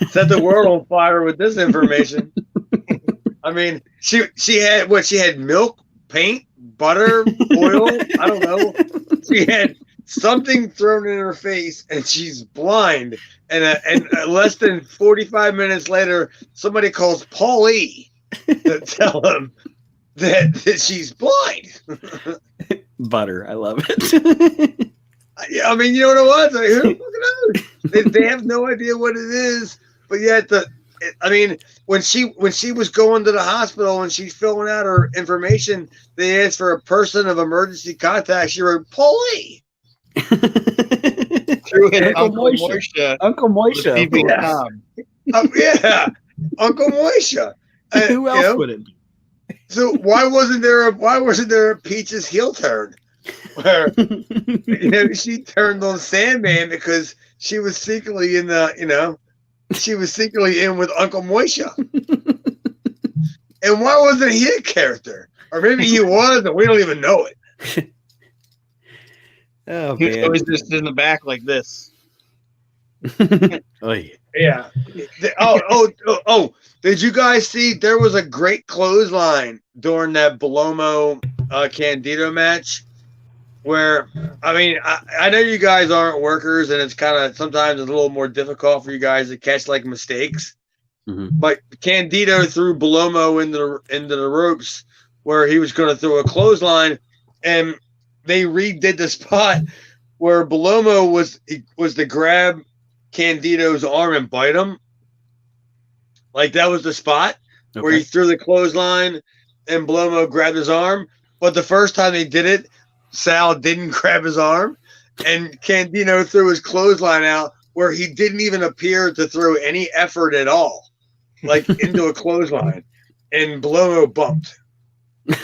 Set the world on fire with this information. She had milk, paint, butter, oil. I don't know. She had something thrown in her face, and she's blind. And less than 45 minutes later, somebody calls Paulie to tell him that she's blind. Butter, I love it. You know what it was? Who the fuck knows? They have no idea what it is, but yet when she was going to the hospital and she's filling out her information, they asked for a person of emergency contact. She wrote Paulie. Uncle Moisha. Uncle Moisha. Yeah, Uncle Moisha. Who else would it be? So why wasn't there a Peaches heel turn where she turned on Sandman because she was secretly in with Uncle Moisha? And why wasn't he a character? Or maybe he was, and we don't even know it. Oh, he was always just in the back like this. Oh yeah. Did you guys see there was a great clothesline during that Bellomo Candido match where I know you guys aren't workers and it's kind of sometimes it's a little more difficult for you guys to catch like mistakes. Mm-hmm. But Candido threw Bellomo into the ropes where he was going to throw a clothesline, and they redid the spot where Bellomo was to grab Candido's arm and bite him. Like that was the spot where he threw the clothesline and Bellomo grabbed his arm. But the first time they did it, Sal didn't grab his arm, and Candido threw his clothesline out where he didn't even appear to throw any effort at all, like into a clothesline, and Bellomo bumped.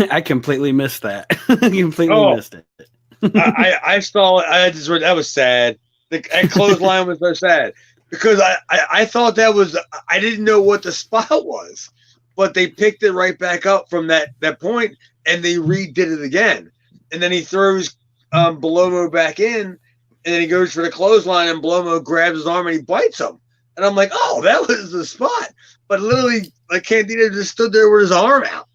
I completely missed that. Missed it. I saw it. That was sad. The clothesline was so sad because I thought that was, I didn't know what the spot was, but they picked it right back up from that point and they redid it again. And then he throws Bellomo back in, and then he goes for the clothesline, and Bellomo grabs his arm and he bites him. And I'm like, oh, that was the spot. But literally, like Candido just stood there with his arm out.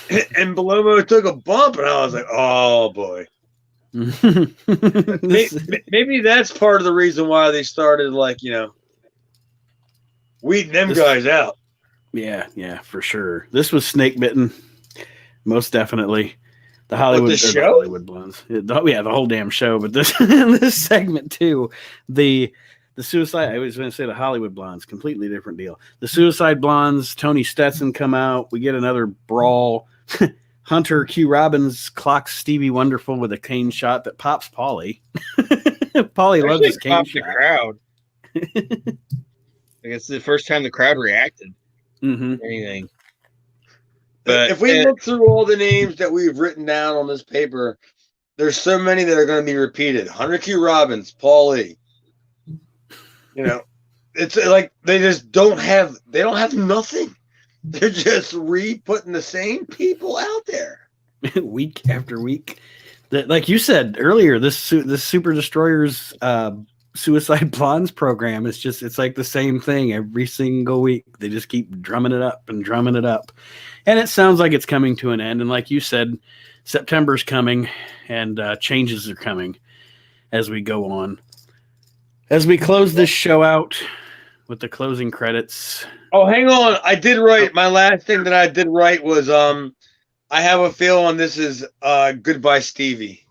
And Bellomo took a bump, and I was like, oh, boy. Maybe that's part of the reason why they started, weeding them guys out. Yeah, for sure. This was snake bitten, most definitely. The Hollywood Blondes. The whole damn show, but this this segment too. The Suicide. I was going to say the Hollywood Blondes, completely different deal. The Suicide Blondes, Tony Stetson come out. We get another brawl. Hunter Q. Robbins clocks Stevie Wonderful with a cane shot that pops Paulie. Paulie loves his cane shot. The crowd. I guess the first time the crowd reacted. Anything. But if we look through all the names that we've written down on this paper, there's so many that are going to be repeated. Hunter Q. Robbins, Paulie. You know, it's like they just don't have nothing. They're just putting the same people out there week after week. Like you said earlier, this Super Destroyers Suicide Blondes program is it's like the same thing every single week. They just keep drumming it up, and it sounds like it's coming to an end. And like you said, September's coming, and changes are coming as we go on. As we close this show out with the closing credits. Oh, hang on. I did write. My last thing that I did write was I have a feeling this is Goodbye Stevie.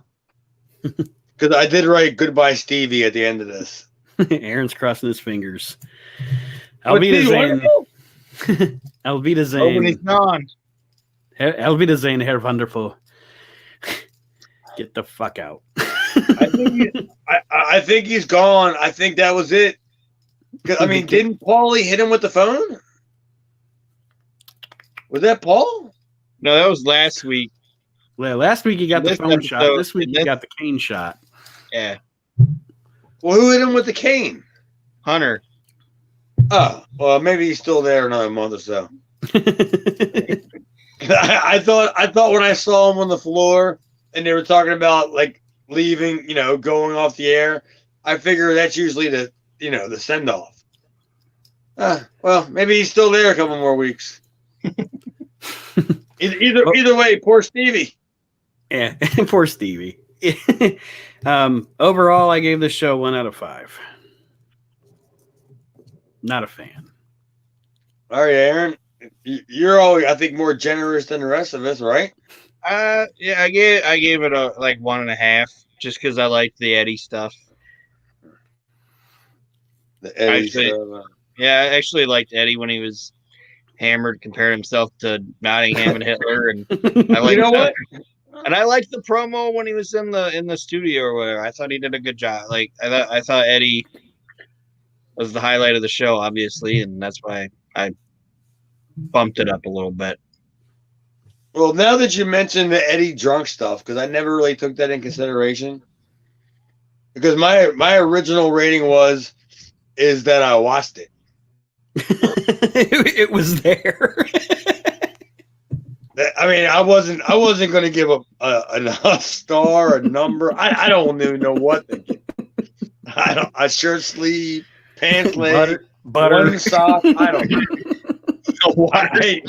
Because I did write Goodbye Stevie at the end of this. Aaron's crossing his fingers. Alvida Zane. Alvida Zane. Oh, when he's gone. Alvida Zane, Herr Wonderful. Get the fuck out. I think he's gone. I think that was it. I mean, didn't Paulie hit him with the phone? Was that Paul? No, that was last week. Well, last week he got the phone shot. This week he got the cane shot. Yeah. Well, who hit him with the cane? Hunter. Oh, well, maybe he's still there another month or so. I thought when I saw him on the floor and they were talking about like leaving, going off the air, I figure that's usually the send off. Well, maybe he's still there a couple more weeks. Either way, poor Stevie. Yeah, poor Stevie. Overall, I gave this show 1 out of 5. Not a fan. All right, Aaron, you're always, I think, more generous than the rest of us, right? Yeah, I gave it a 1.5, just because I liked the Eddie stuff. I actually liked Eddie when he was hammered, compared himself to Nottingham and Hitler, and I liked what? And I liked the promo when he was in the studio or whatever. I thought he did a good job. Like I thought Eddie was the highlight of the show, obviously, and that's why I bumped it up a little bit. Well, now that you mentioned the Eddie drunk stuff, because I never really took that in consideration, because my original rating is that I watched it. It was there. I mean, I wasn't going to give a star, a number. I don't even know what to give. A shirt sleeve, pants leg, butter. One sock. I don't know. Why?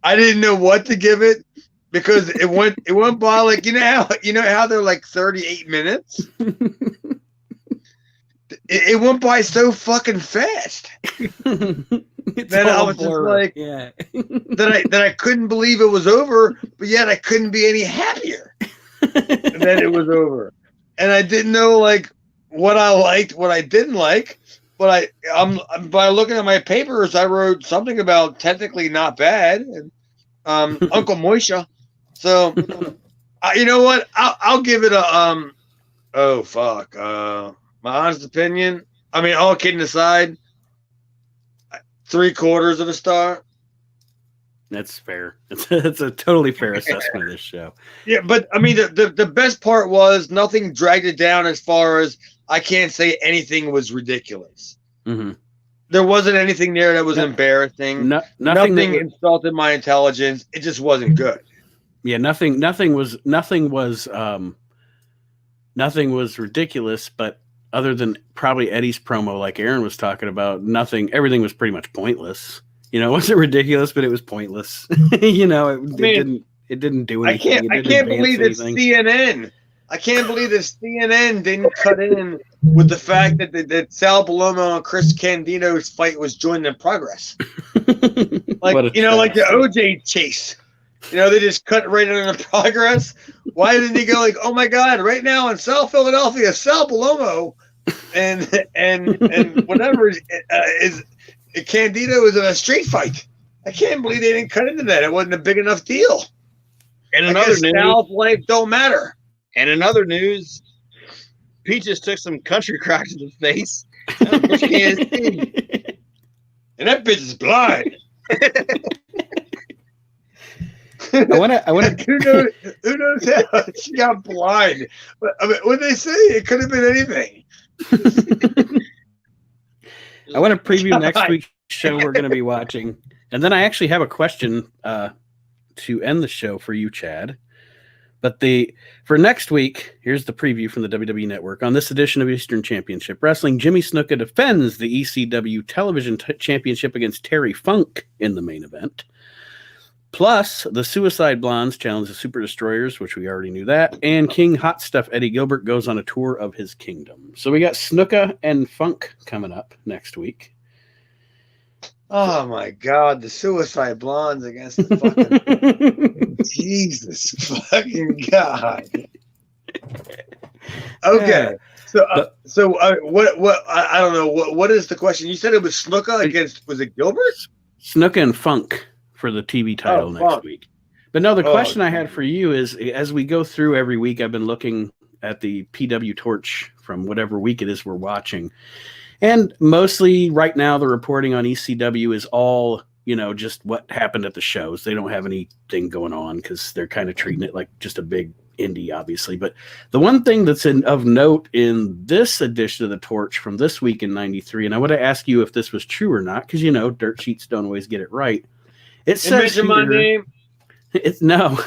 I didn't know what to give it because it went by like you know how they're like 38 minutes. It went by so fucking fast. That I was just like, yeah. that I couldn't believe it was over, but yet I couldn't be any happier that it was over. And I didn't know like what I liked, what I didn't like. But I'm by looking at my papers, I wrote something about technically not bad, and Uncle Moisha. So, you know what? I'll give it a oh fuck. My honest opinion. I mean, all kidding aside, 3/4 of a star. That's fair. It's a totally fair assessment of this show. Yeah, but I mean, the best part was nothing dragged it down as far as I can't say anything was ridiculous. Mm-hmm. There wasn't anything there that was embarrassing. Nothing insulted my intelligence. It just wasn't good. Yeah, nothing was ridiculous, but other than probably Eddie's promo, like Aaron was talking about, everything was pretty much pointless. It wasn't ridiculous, but it was pointless. It didn't do anything. I can't believe that CNN. I can't believe that CNN didn't cut in with the fact that Sal Palomo and Chris Candido's fight was joined in progress. Like like the OJ chase. They just cut right in the progress. Why didn't he go like, oh my God, right now in South Philadelphia, Sal Palomo and whatever is Candido is in a street fight. I can't believe they didn't cut into that. It wasn't a big enough deal. And in other news, style of life don't matter. And in other news, Peaches took some country crack to the face. And that bitch is blind. I want to. Who knows how she got blind? But I mean, when they say it could have been anything. I want to preview next week's show we're going to be watching, and then I actually have a question to end the show for you, Chad. But for next week, here's the preview from the WWE Network. On this edition of Eastern Championship Wrestling, Jimmy Snuka defends the ECW Television Championship against Terry Funk in the main event. Plus, the Suicide Blondes challenge the Super Destroyers, which we already knew that, and King Hot Stuff Eddie Gilbert goes on a tour of his kingdom. So we got Snuka and Funk coming up next week. Oh my God, the Suicide Blondes against the fucking Jesus fucking God. Okay, what I don't know what is the question? You said it was Snuka against, was it Gilbert? Snuka and Funk for the TV title next week. But no, the question I had for you is, as we go through every week, I've been looking at the PW Torch from whatever week it is we're watching. And mostly right now, the reporting on ECW is all, just what happened at the shows. They don't have anything going on because they're kind of treating it like just a big indie, obviously. But the one thing that's of note in this edition of the Torch from this week in '93, and I want to ask you if this was true or not, because, dirt sheets don't always get it right. It says here, my name. No,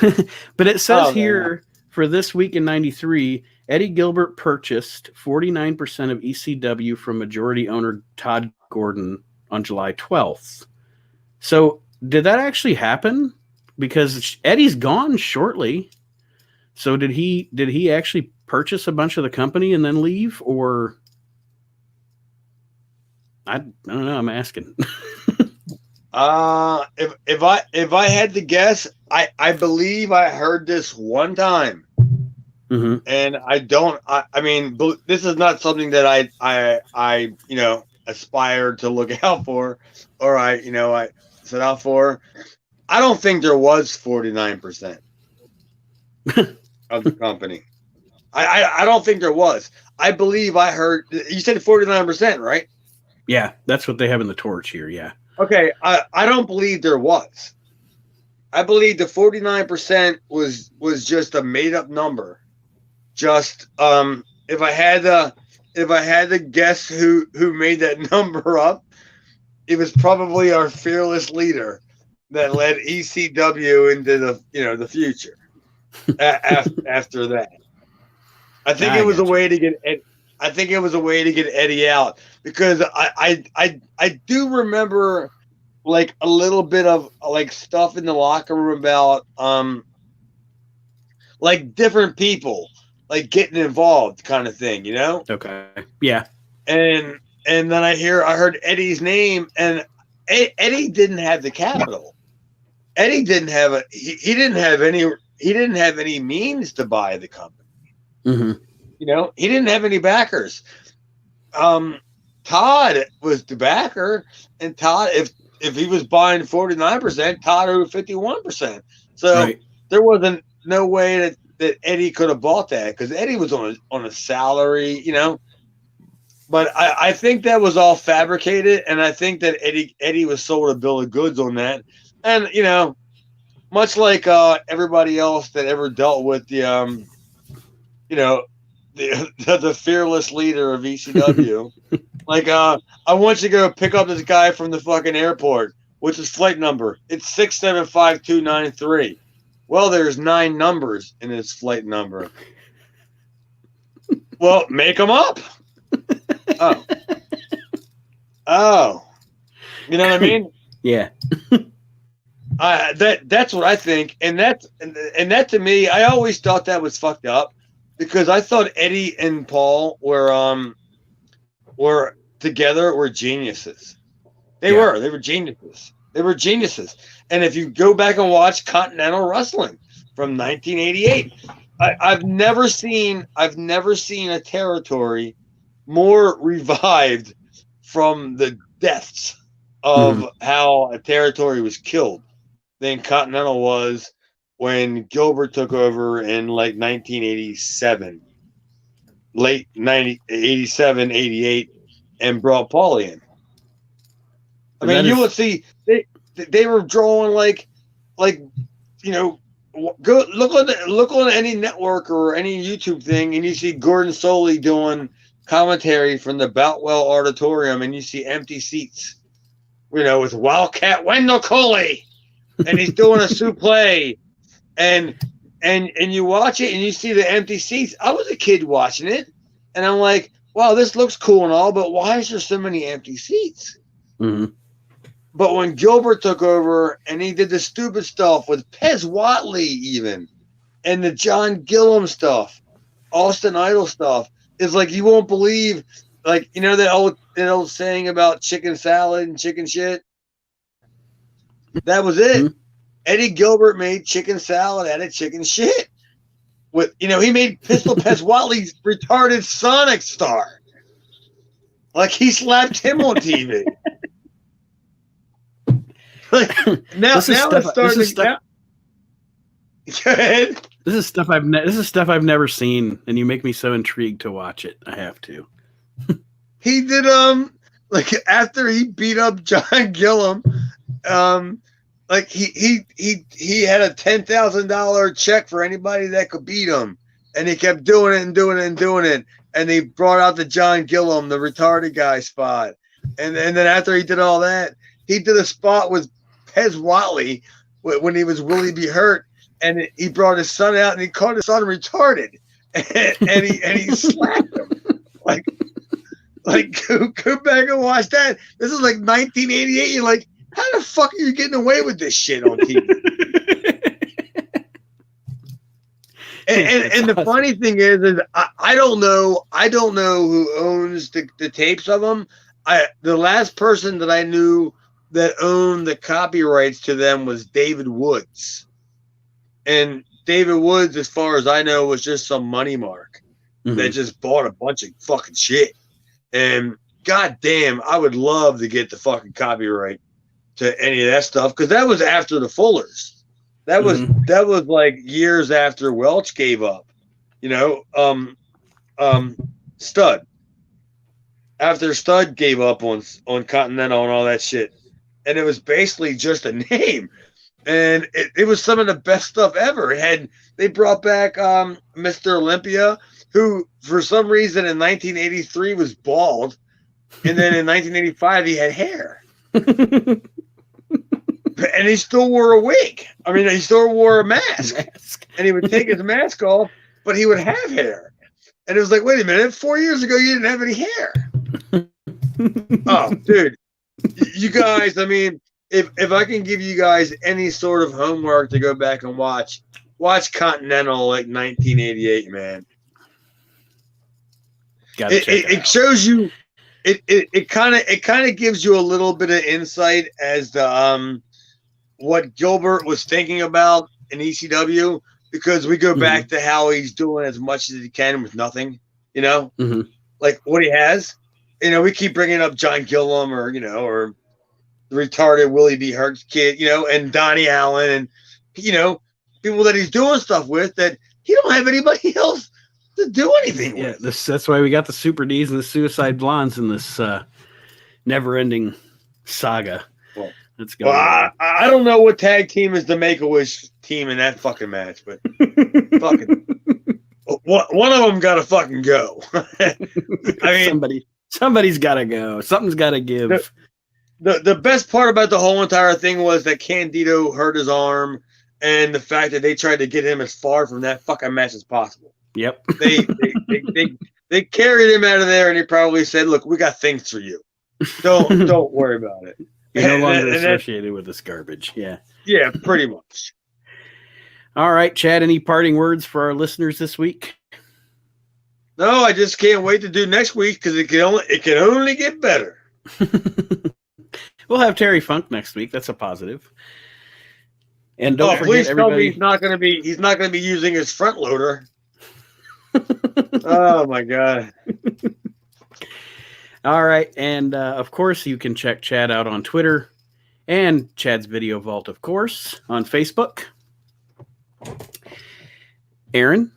but it says here for this week in '93, Eddie Gilbert purchased 49% of ECW from majority owner Todd Gordon on July 12th. So did that actually happen? Because Eddie's gone shortly. So did he actually purchase a bunch of the company and then leave, or I don't know. I'm asking. If I had to guess, I believe I heard this one time, and I mean, this is not something that I aspired to look out for, or I set out for. I don't think there was 49% of the company. I don't think there was. I believe I heard you said 49%, right? Yeah, that's what they have in the Torch here. Yeah. Okay, I don't believe there was. I believe the 49% was just a made up number. Just if I had to guess who made that number up, it was probably our fearless leader that led ECW into the future. After that, I think it was a way to get. I think it was a way to get Eddie out, because I do remember like a little bit of like stuff in the locker room about like different people like getting involved kind of thing, Okay. Yeah. And then I heard Eddie's name, and Eddie didn't have the capital. Eddie didn't have he didn't have any means to buy the company. Mm-hmm. He didn't have any backers. Todd was the backer, and Todd, if he was buying 49%, Todd owed 51%. So there wasn't no way that Eddie could have bought that, because Eddie was on a salary, But I think that was all fabricated, and I think that Eddie was sold a bill of goods on that, and much like everybody else that ever dealt with the the fearless leader of ECW. Like, I want you to go pick up this guy from the fucking airport. What's his flight number? It's 675293. Well, there's 9 numbers in his flight number. Well, make them up. Oh. You know what I mean? Yeah. That's what I think, and that to me, I always thought that was fucked up, because I thought Eddie and Paul were together, were geniuses. They were geniuses. They were geniuses. And if you go back and watch Continental Wrestling from 1988, I've never seen a territory more revived from the deaths of how a territory was killed than Continental was when Gilbert took over in like 1987, late 87, 88, and brought Paulie in. I mean, you would see they were drawing like go look on any network or any YouTube thing, and you see Gordon Soley doing commentary from the Boutwell Auditorium, and you see empty seats, with Wildcat Wendell Coley, and he's doing a suplex, and you watch it and you see the empty seats. I was a kid watching it, and I'm like, wow, this looks cool and all, but why is there so many empty seats? Mm-hmm. But when Gilbert took over and he did the stupid stuff with Pez Watley even, and the John Gillum stuff, Austin Idol stuff, it's like you won't believe, like, that old saying about chicken salad and chicken shit? That was it. Mm-hmm. Eddie Gilbert made chicken salad out of chicken shit. He made Pistol Pez Watley's retarded Sonic star. Like, he slapped him on TV. Now it's starting to go ahead. This is stuff I've never seen, and you make me so intrigued to watch it. I have to. He did like after he beat up John Gillum, like he had a $10,000 check for anybody that could beat him, and he kept doing it and doing it and doing it, and he brought out the John Gillum, the retarded guy spot, and then after he did all that, he did a spot with Pez Watley when he was Willie B. Hurt, and he brought his son out and he called his son retarded, and he slapped him. Like go back and watch that. This is like 1988. You're like, how the fuck are you getting away with this shit on TV? and the funny thing is I don't know who owns the tapes of them. The last person that I knew that owned the copyrights to them was David Woods. And David Woods, as far as I know, was just some money mark that just bought a bunch of fucking shit. And goddamn, I would love to get the fucking copyright to any of that stuff, because that was after the Fullers. That was like years after Welch gave up. Stud. After Stud gave up on Continental and all that shit. And it was basically just a name. And it was some of the best stuff ever. They brought back Mr. Olympia, who for some reason in 1983 was bald. And then in 1985 he had hair. And he still wore a wig. I mean, he still wore a mask. And he would take his mask off, but he would have hair. And it was like, wait a minute, 4 years ago you didn't have any hair. Oh, dude. You guys, I mean, if I can give you guys any sort of homework to go back and watch Continental like 1988, man. It shows you. It kind of gives you a little bit of insight as to what Gilbert was thinking about in ECW, because we go back to how he's doing as much as he can with nothing. Like what he has. We keep bringing up John Gillum or the retarded Willie B. Hurt kid, and Donnie Allen and, people that he's doing stuff with that he don't have anybody else to do anything with. That's why we got the Super Ds and the Suicide Blondes in this never-ending saga. Let's go. Well, I don't know what tag team is the Make-A-Wish team in that fucking match, but fucking one of them got to fucking go. I mean, somebody's got to go. Something's got to give. The best part about the whole entire thing was that Candido hurt his arm, and the fact that they tried to get him as far from that fucking match as possible. Yep. They carried him out of there, and he probably said, "Look, we got things for you. Don't worry about it. You're no longer associated with this garbage." Yeah. Yeah, pretty much. All right, Chad. Any parting words for our listeners this week? No, I just can't wait to do next week because it can only get better. We'll have Terry Funk next week. That's a positive. And don't forget, please everybody. Tell me he's not gonna be using his front loader. Oh my god. All right. And of course, you can check Chad out on Twitter and Chad's Video Vault, of course, on Facebook. Aaron?